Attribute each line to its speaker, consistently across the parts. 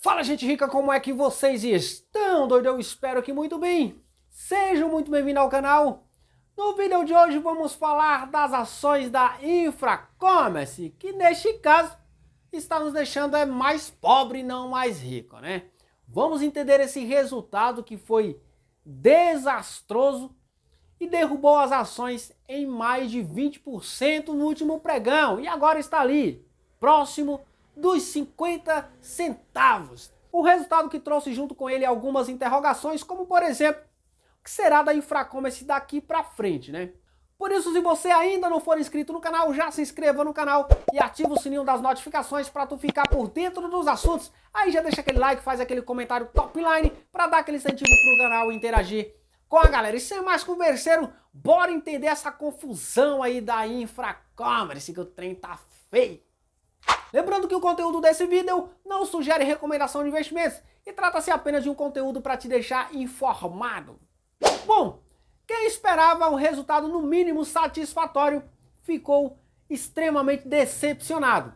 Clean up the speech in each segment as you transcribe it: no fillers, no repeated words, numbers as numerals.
Speaker 1: Fala, gente rica, como é que vocês estão? Doido, eu espero que muito bem. Sejam muito bem-vindos ao canal. No vídeo de hoje vamos falar das ações da Infracommerce, que neste caso está nos deixando mais pobre e não mais rico, né? Vamos entender esse resultado que foi desastroso e derrubou as ações em mais de 20% no último pregão e agora está ali, próximo dos 50 centavos. O resultado que trouxe junto com ele algumas interrogações, como por exemplo, o que será da Infracommerce daqui para frente, né? Por isso, se você ainda não for inscrito no canal, já se inscreva no canal e ativa o sininho das notificações para tu ficar por dentro dos assuntos. Aí já deixa aquele like, faz aquele comentário top line para dar aquele incentivo pro canal interagir com a galera. E sem mais converseiro, bora entender essa confusão aí da Infracommerce, que o trem tá feio. Lembrando que o conteúdo desse vídeo não sugere recomendação de investimentos e trata-se apenas de um conteúdo para te deixar informado. Bom, quem esperava um resultado no mínimo satisfatório ficou extremamente decepcionado,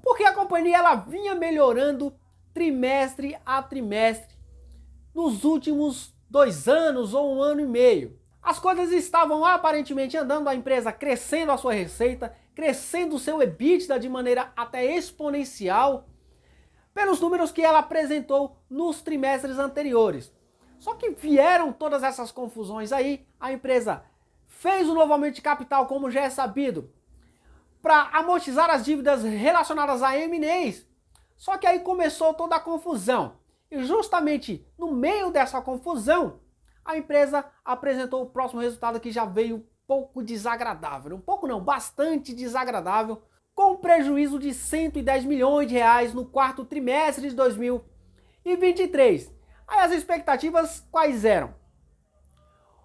Speaker 1: porque a companhia ela vinha melhorando trimestre a trimestre nos últimos 2 anos ou 1 ano e meio. As coisas estavam aparentemente andando, a empresa crescendo a sua receita, crescendo o seu EBITDA de maneira até exponencial, pelos números que ela apresentou nos trimestres anteriores. Só que vieram todas essas confusões aí, a empresa fez um novo aumento de capital, como já é sabido, para amortizar as dívidas relacionadas a M&As. Só que aí começou toda a confusão. E justamente no meio dessa confusão, a empresa apresentou o próximo resultado que já veio um pouco desagradável. Um pouco não, bastante desagradável, com um prejuízo de 110 milhões de reais no quarto trimestre de 2023. Aí as expectativas quais eram?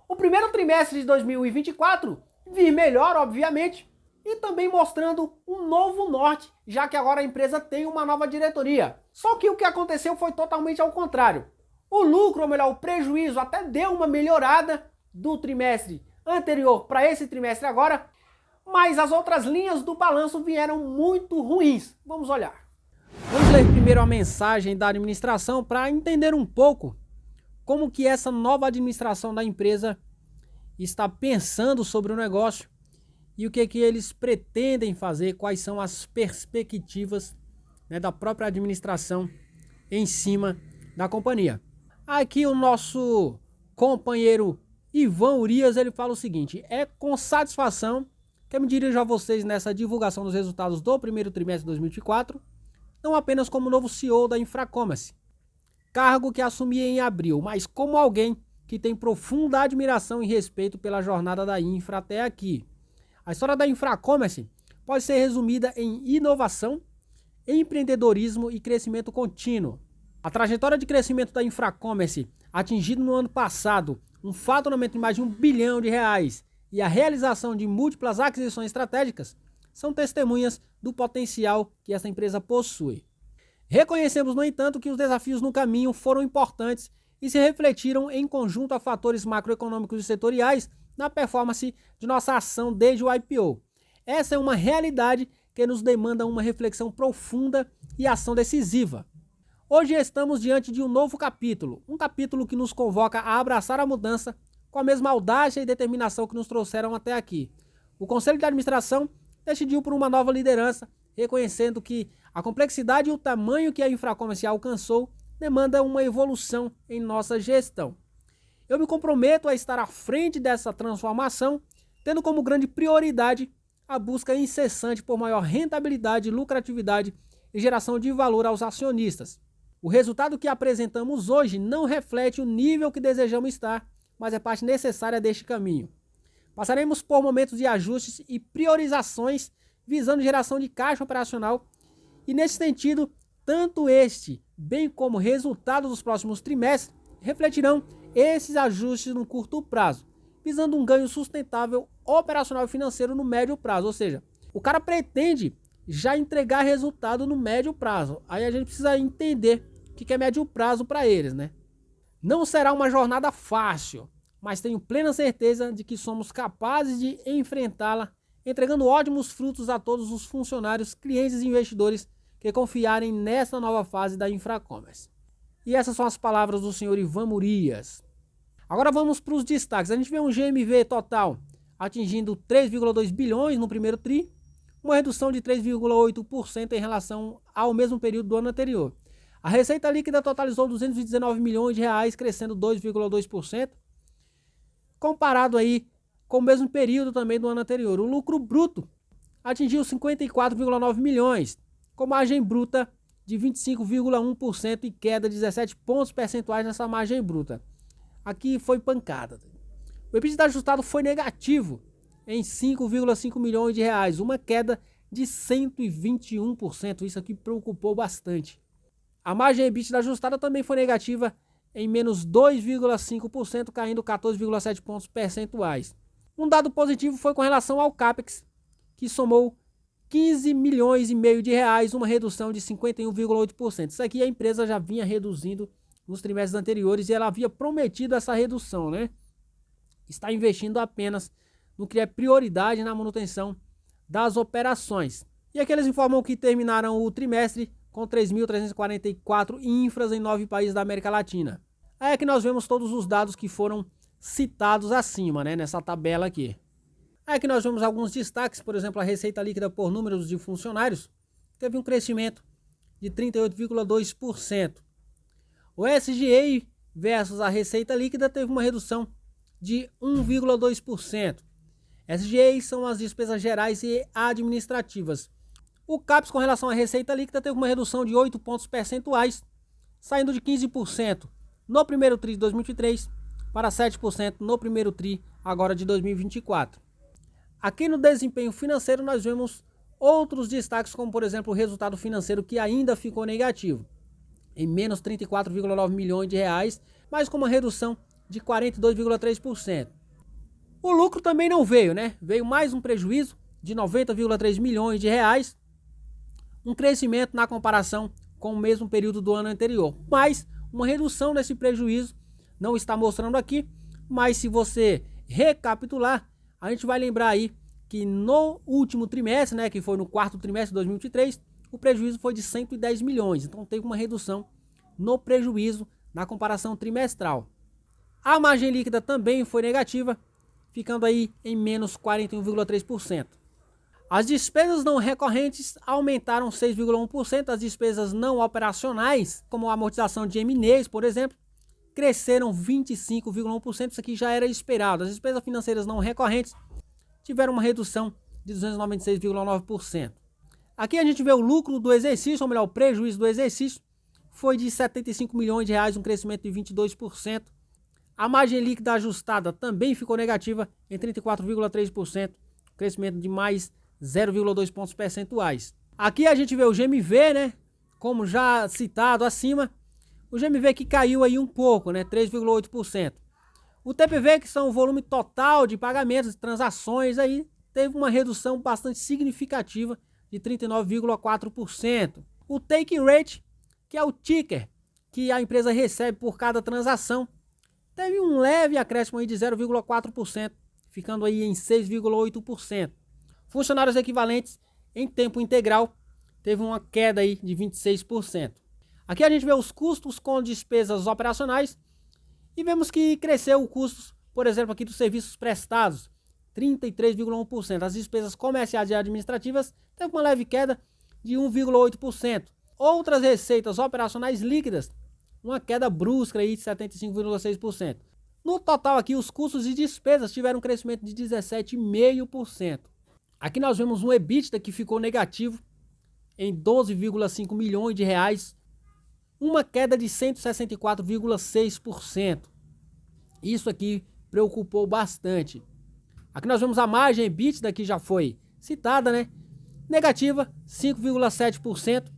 Speaker 1: O primeiro trimestre de 2024 vir melhor, obviamente, e também mostrando um novo norte, já que agora a empresa tem uma nova diretoria. Só que o que aconteceu foi totalmente ao contrário. O lucro, ou melhor, o prejuízo até deu uma melhorada do trimestre anterior para esse trimestre agora, mas as outras linhas do balanço vieram muito ruins. Vamos olhar. Vamos ler primeiro a mensagem da administração para entender um pouco como que essa nova administração da empresa está pensando sobre o negócio e o que eles pretendem fazer, quais são as perspectivas, né, da própria administração em cima da companhia. Aqui o nosso companheiro Ivan Urias, ele fala o seguinte: é com satisfação que eu me dirijo a vocês nessa divulgação dos resultados do primeiro trimestre de 2024, não apenas como novo CEO da Infracommerce, cargo que assumi em abril, mas como alguém que tem profunda admiração e respeito pela jornada da Infra até aqui. A história da Infracommerce pode ser resumida em inovação, empreendedorismo e crescimento contínuo. A trajetória de crescimento da Infracommerce, atingido no ano passado um faturamento de mais de R$1 bilhão, e a realização de múltiplas aquisições estratégicas, são testemunhas do potencial que essa empresa possui. Reconhecemos, no entanto, que os desafios no caminho foram importantes e se refletiram em conjunto a fatores macroeconômicos e setoriais na performance de nossa ação desde o IPO. Essa é uma realidade que nos demanda uma reflexão profunda e ação decisiva. Hoje estamos diante de um novo capítulo, um capítulo que nos convoca a abraçar a mudança com a mesma audácia e determinação que nos trouxeram até aqui. O Conselho de Administração decidiu por uma nova liderança, reconhecendo que a complexidade e o tamanho que a Infracommerce alcançou demanda uma evolução em nossa gestão. Eu me comprometo a estar à frente dessa transformação, tendo como grande prioridade a busca incessante por maior rentabilidade, lucratividade e geração de valor aos acionistas. O resultado que apresentamos hoje não reflete o nível que desejamos estar, mas é parte necessária deste caminho. Passaremos por momentos de ajustes e priorizações visando geração de caixa operacional e, nesse sentido, tanto este, bem como resultados dos próximos trimestres, refletirão esses ajustes no curto prazo, visando um ganho sustentável operacional e financeiro no médio prazo. Ou seja, o cara pretende já entregar resultado no médio prazo. Aí a gente precisa entender o que é médio prazo para eles, né? Não será uma jornada fácil, mas tenho plena certeza de que somos capazes de enfrentá-la, entregando ótimos frutos a todos os funcionários, clientes e investidores que confiarem nessa nova fase da Infracommerce. E essas são as palavras do senhor Ivan Murias. Agora vamos para os destaques. A gente vê um GMV total atingindo 3,2 bilhões no primeiro TRI, uma redução de 3,8% em relação ao mesmo período do ano anterior. A receita líquida totalizou 219 milhões de reais, crescendo 2,2%, comparado aí com o mesmo período também do ano anterior. O lucro bruto atingiu 54,9 milhões, com margem bruta de 25,1% e queda de 17 pontos percentuais nessa margem bruta. Aqui foi pancada. O EBITDA ajustado foi negativo em 5,5 milhões de reais, uma queda de 121%. Isso aqui preocupou bastante. A margem EBITDA ajustada também foi negativa em menos 2,5%, caindo 14,7 pontos percentuais. Um dado positivo foi com relação ao CAPEX, que somou 15 milhões e meio de reais, uma redução de 51,8%. Isso aqui a empresa já vinha reduzindo nos trimestres anteriores e ela havia prometido essa redução, né? Está investindo apenas no que é prioridade na manutenção das operações. E aqui eles informam que terminaram o trimestre com 3.344 infras em 9 países da América Latina. Aí é que nós vemos todos os dados que foram citados acima, né, nessa tabela aqui. Aí é que nós vemos alguns destaques, por exemplo, a receita líquida por números de funcionários teve um crescimento de 38,2%. O SG&A versus a receita líquida teve uma redução de 1,2%. SG&A são as despesas gerais e administrativas. O CAPEX com relação à receita líquida teve uma redução de 8 pontos percentuais, saindo de 15% no primeiro TRI de 2023 para 7% no primeiro TRI agora de 2024. Aqui no desempenho financeiro nós vemos outros destaques, como por exemplo o resultado financeiro que ainda ficou negativo, em menos 34,9 milhões de reais, mas com uma redução de 42,3%. O lucro também não veio, né? Veio mais um prejuízo de 90,3 milhões de reais, um crescimento na comparação com o mesmo período do ano anterior, mas uma redução desse prejuízo não está mostrando aqui, mas se você recapitular, a gente vai lembrar aí que no último trimestre, né, que foi no quarto trimestre de 2023, o prejuízo foi de 110 milhões, então teve uma redução no prejuízo na comparação trimestral. A margem líquida também foi negativa, ficando aí em menos 41,3%. As despesas não recorrentes aumentaram 6,1%, as despesas não operacionais, como a amortização de M&As, por exemplo, cresceram 25,1%, isso aqui já era esperado. As despesas financeiras não recorrentes tiveram uma redução de 296,9%. Aqui a gente vê o lucro do exercício, ou melhor, o prejuízo do exercício, foi de 75 milhões de reais, um crescimento de 22%. A margem líquida ajustada também ficou negativa em 34,3%, crescimento de mais 0,2 pontos percentuais. Aqui a gente vê o GMV, né? Como já citado acima, o GMV que caiu aí um pouco, né? 3,8%. O TPV, que são o volume total de pagamentos e transações, aí teve uma redução bastante significativa de 39,4%. O take rate, que é o ticker que a empresa recebe por cada transação, teve um leve acréscimo aí de 0,4%, ficando aí em 6,8%. Funcionários equivalentes em tempo integral teve uma queda aí de 26%. Aqui a gente vê os custos com despesas operacionais e vemos que cresceu o custos, por exemplo, aqui dos serviços prestados, 33,1%. As despesas comerciais e administrativas teve uma leve queda de 1,8%. Outras receitas operacionais líquidas, uma queda brusca aí de 75,6%. No total aqui, os custos e despesas tiveram um crescimento de 17,5%. Aqui nós vemos um EBITDA que ficou negativo em 12,5 milhões de reais, uma queda de 164,6%. Isso aqui preocupou bastante. Aqui nós vemos a margem EBITDA, que já foi citada, né? Negativa, 5,7%,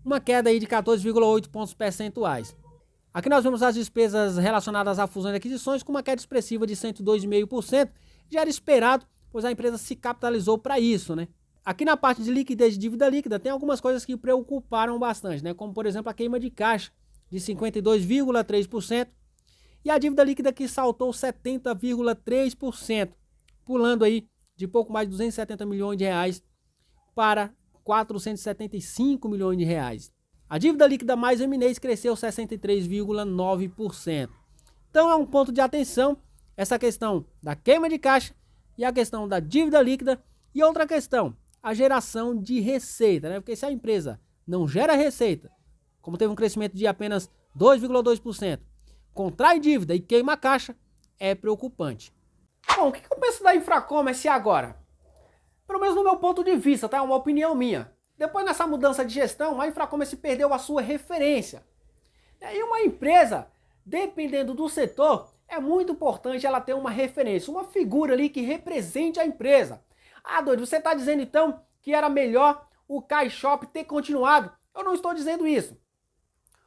Speaker 1: uma queda aí de 14,8 pontos percentuais. Aqui nós vemos as despesas relacionadas à fusão e aquisições com uma queda expressiva de 102,5%. Já era esperado, pois a empresa se capitalizou para isso, né? Aqui na parte de liquidez e dívida líquida tem algumas coisas que preocuparam bastante, né? Como por exemplo a queima de caixa de 52,3% e a dívida líquida que saltou 70,3%, pulando aí de pouco mais de 270 milhões de reais para 475 milhões de reais. A dívida líquida mais M&As cresceu 63,9%. Então é um ponto de atenção essa questão da queima de caixa e a questão da dívida líquida. E outra questão, a geração de receita, né? Porque se a empresa não gera receita, como teve um crescimento de apenas 2,2%, contrai dívida e queima a caixa, é preocupante. Bom, o que eu penso da Infracommerce agora? Pelo menos no meu ponto de vista, tá? É uma opinião minha. Depois dessa mudança de gestão, a Infracommerce perdeu a sua referência. E uma empresa, dependendo do setor, é muito importante ela ter uma referência, uma figura ali que represente a empresa. Ah, doido, você está dizendo então que era melhor o Caixop ter continuado? Eu não estou dizendo isso.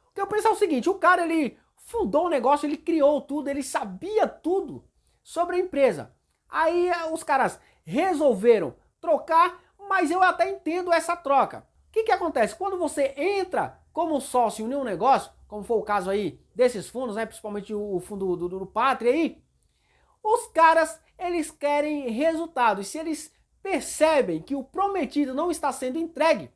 Speaker 1: O que eu penso é o seguinte, o cara ele fundou o negócio, ele criou tudo, ele sabia tudo sobre a empresa. Aí os caras resolveram trocar, mas eu até entendo essa troca. O que acontece? Quando você entra como sócio em um negócio, como foi o caso aí desses fundos, né, principalmente o fundo do Pátria aí, os caras, eles querem resultado. E se eles percebem que o prometido não está sendo entregue,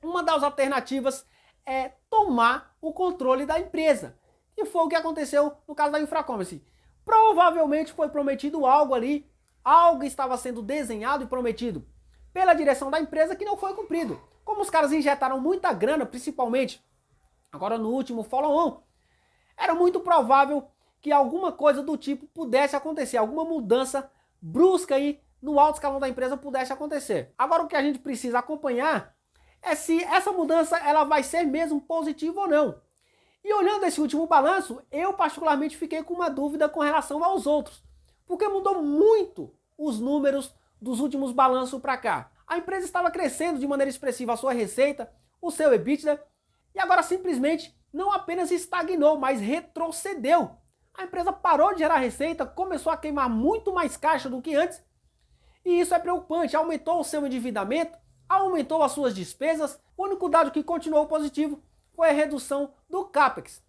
Speaker 1: uma das alternativas é tomar o controle da empresa. E foi o que aconteceu no caso da Infracommerce. Provavelmente foi prometido algo ali, algo estava sendo desenhado e prometido pela direção da empresa que não foi cumprido. Como os caras injetaram muita grana, principalmente agora no último follow-on, era muito provável que alguma coisa do tipo pudesse acontecer, alguma mudança brusca aí no alto escalão da empresa pudesse acontecer. Agora o que a gente precisa acompanhar é se essa mudança ela vai ser mesmo positiva ou não. E olhando esse último balanço, eu particularmente fiquei com uma dúvida com relação aos outros, porque mudou muito os números dos últimos balanços para cá. A empresa estava crescendo de maneira expressiva a sua receita, o seu EBITDA, e agora simplesmente não apenas estagnou, mas retrocedeu. A empresa parou de gerar receita, começou a queimar muito mais caixa do que antes, e isso é preocupante. Aumentou o seu endividamento, aumentou as suas despesas. O único dado que continuou positivo foi a redução do CAPEX.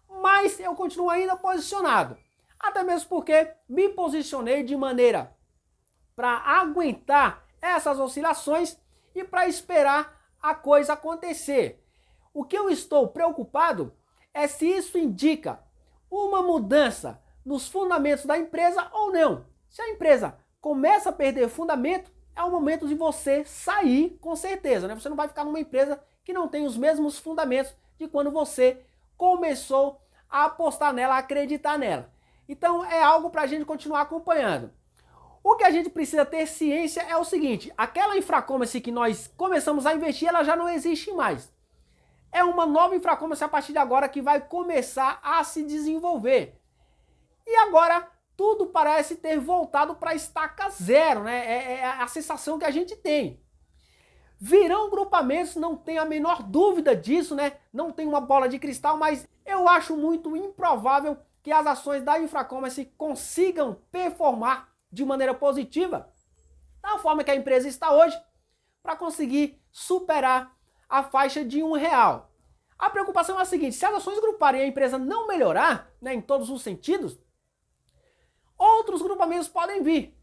Speaker 1: Mas eu continuo ainda posicionado, até mesmo porque me posicionei de maneira para aguentar essas oscilações e para esperar a coisa acontecer. O que eu estou preocupado é se isso indica uma mudança nos fundamentos da empresa ou não. Se a empresa começa a perder fundamento, é o momento de você sair com certeza, né? Você não vai ficar numa empresa que não tem os mesmos fundamentos de quando você começou a apostar nela, a acreditar nela. Então é algo para a gente continuar acompanhando. O que a gente precisa ter ciência é o seguinte, aquela Infracommerce que nós começamos a investir, ela já não existe mais. É uma nova Infracommerce a partir de agora que vai começar a se desenvolver. E agora tudo parece ter voltado para a estaca zero, né? É a sensação que a gente tem. Virão grupamentos, não tenho a menor dúvida disso, né? Não tem uma bola de cristal, mas eu acho muito improvável que as ações da Infracommerce consigam performar de maneira positiva, da forma que a empresa está hoje, para conseguir superar a faixa de R$1. A preocupação é a seguinte, se as ações gruparem e a empresa não melhorar, né, em todos os sentidos, outros grupamentos podem vir.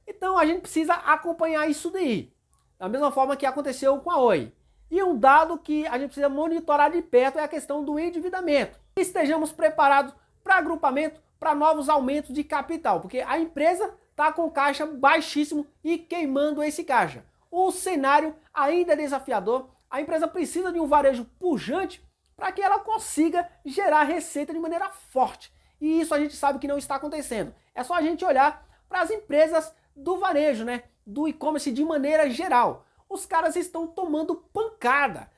Speaker 1: Então a gente precisa acompanhar isso daí, da mesma forma que aconteceu com a Oi. E um dado que a gente precisa monitorar de perto é a questão do endividamento. Estejamos preparados para agrupamento, para novos aumentos de capital, porque a empresa está com caixa baixíssimo e queimando esse caixa. O cenário ainda é desafiador, a empresa precisa de um varejo pujante para que ela consiga gerar receita de maneira forte. E isso a gente sabe que não está acontecendo. É só a gente olhar para as empresas do varejo, né? Do e-commerce de maneira geral. Os caras estão tomando pancada.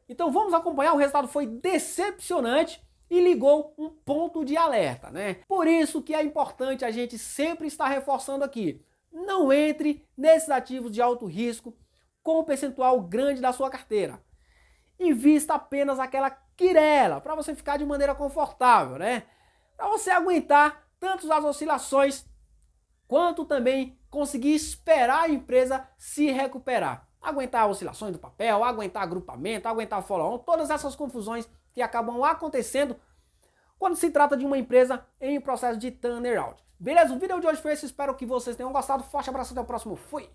Speaker 1: Então vamos acompanhar, o resultado foi decepcionante e ligou um ponto de alerta, né? Por isso que é importante a gente sempre estar reforçando aqui. Não entre nesses ativos de alto risco com um percentual grande da sua carteira. Invista apenas aquela quirela, para você ficar de maneira confortável, né? Para você aguentar tanto as oscilações, quanto também conseguir esperar a empresa se recuperar. Aguentar oscilações do papel, aguentar agrupamento, aguentar follow-on, todas essas confusões que acabam acontecendo quando se trata de uma empresa em processo de turnaround. Beleza? O vídeo de hoje foi esse, espero que vocês tenham gostado. Forte abraço, até o próximo. Fui!